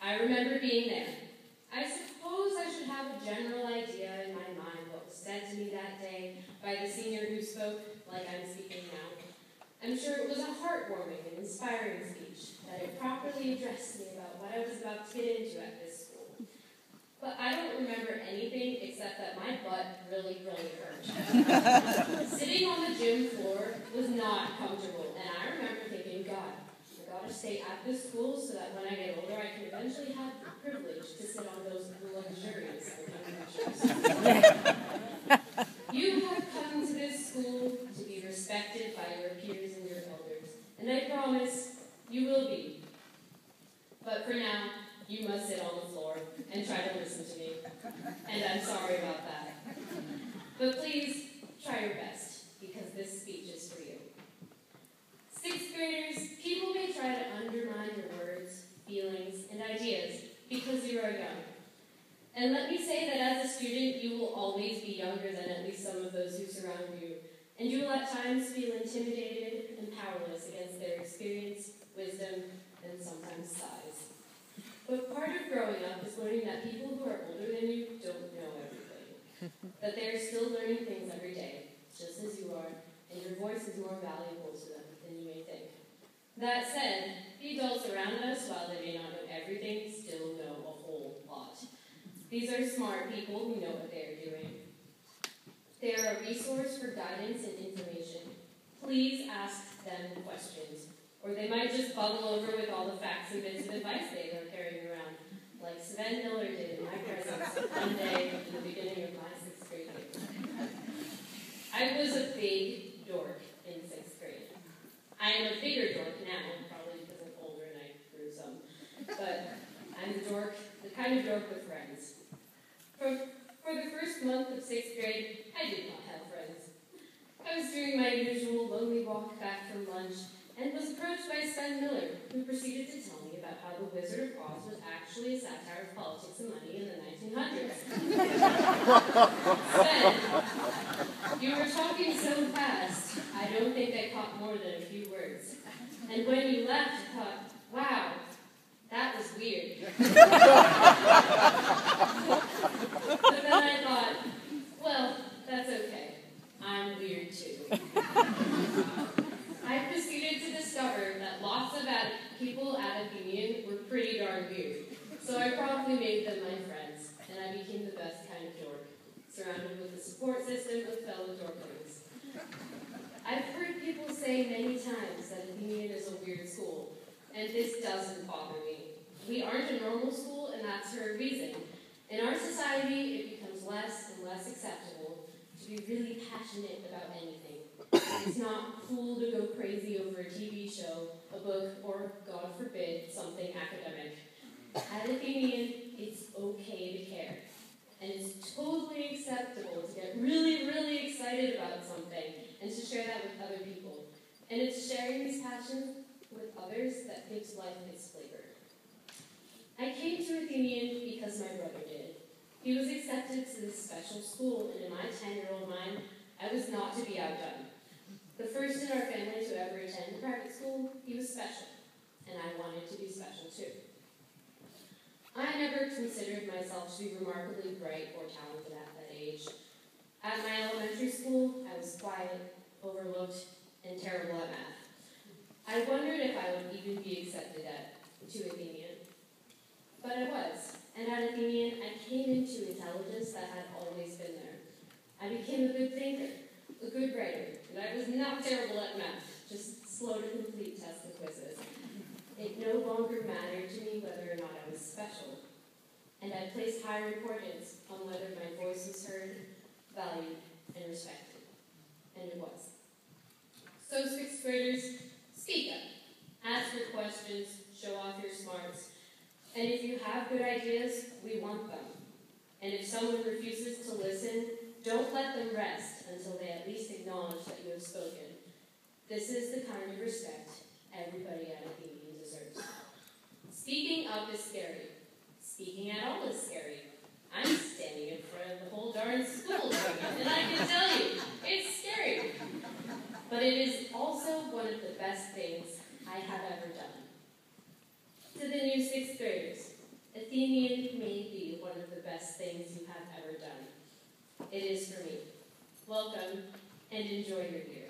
I remember being there. I suppose I should have a general idea in my mind what was said to me that day by the senior who spoke like I'm speaking now. I'm sure it was a heartwarming and inspiring speech, that it properly addressed me about what I was about to get into at this school. But I don't remember anything except that my butt really, really hurt. Sitting on the gym floor was not comfortable, and I remember thinking, God, I gotta stay at this school so that when I get older I can eventually have the privilege to sit on those luxurious benches. You have come to this school to be respected by your peers and your elders, and I promise you will be. But for now, you must sit on the floor and try to listen to me, and I'm sorry about that. But please, try your best, because this speech is for you. Sixth graders, people may try to undermine your words, feelings, and ideas because you are young. And let me say that as a student, you will always be younger than at least some of those who surround you, and you will at times feel intimidated and powerless against their experience, wisdom, and sometimes size. But part of growing up is learning that people who are older than you don't know everything, that they are still learning things every day, just as you are, and your voice is more valuable to them than you may think. That said, the adults around us, while they may not know everything, still know a whole lot. These are smart people who know what they are doing. They are a resource for guidance and information. Please ask them questions, or they might just bubble over with all the facts and bits of advice they are carrying around, like Sven Miller did in my presence one day at the beginning of my 6th grade year. I was a big dork in 6th grade. I am a bigger dork now, probably because I'm older and I grew some. But I'm the kind of dork with friends. For the first month of 6th grade, I did not have friends. I was doing my usual lonely walk back from lunch and was approached by Sven Miller, who proceeded to tell me about how The Wizard of Oz was actually a satire of politics and money in the 1900s. Sven, you were talking so fast, I don't think I caught more than a few words. And when you left, I thought, wow, that was weird. But then I thought, well, that's okay. I'm weird too. I proceeded to discover that lots of people at Athenian were pretty darn weird. So I promptly made them my friends, and I became the best kind of dork, surrounded with a support system of fellow dorklings. I've heard people say many times that Athenian is a weird school, and this doesn't bother me. We aren't a normal school, and that's for a reason. In our society, it becomes less and less acceptable to be really passionate about anything. It's not cool to go crazy over a TV show, a book, or, God forbid, something academic. At Athenian, it's okay to care. And it's totally acceptable to get really, really excited about something and to share that with other people. And it's sharing these passions with others that gives life its flavor. I came to Athenian because my brother did. He was accepted to this special school, and in my 10-year-old mind, I was not to be outdone. The first in our family to ever attend private school, he was special, and I wanted to be special too. I never considered myself to be remarkably bright or talented at that age. At my elementary school, I was quiet, overlooked, and terrible at math. I wondered if I would even be accepted to Athenian. But I was, and at Athenian, I came into intelligence that had always been there. I became a good thinker, a good writer, and I was not terrible at math, just slow to complete tests and quizzes. It no longer mattered to me whether or not I was special, and I placed higher importance on whether my voice was heard, valued, and respected. And it was. So 6th graders, speak up. Ask your questions, show off your smarts, and if you have good ideas, we want them. And if someone refuses to listen, don't let them rest until they at least acknowledge that you have spoken. This is the kind of respect everybody at Athenian deserves. Speaking up is scary. Speaking at all is scary. I'm standing in front of the whole darn school, and I can tell you, it's scary. But it is also one of the best things I have ever done. To the new 6th graders, Athenian may be one of the best things you have ever done. It is for me. Welcome, and enjoy your year.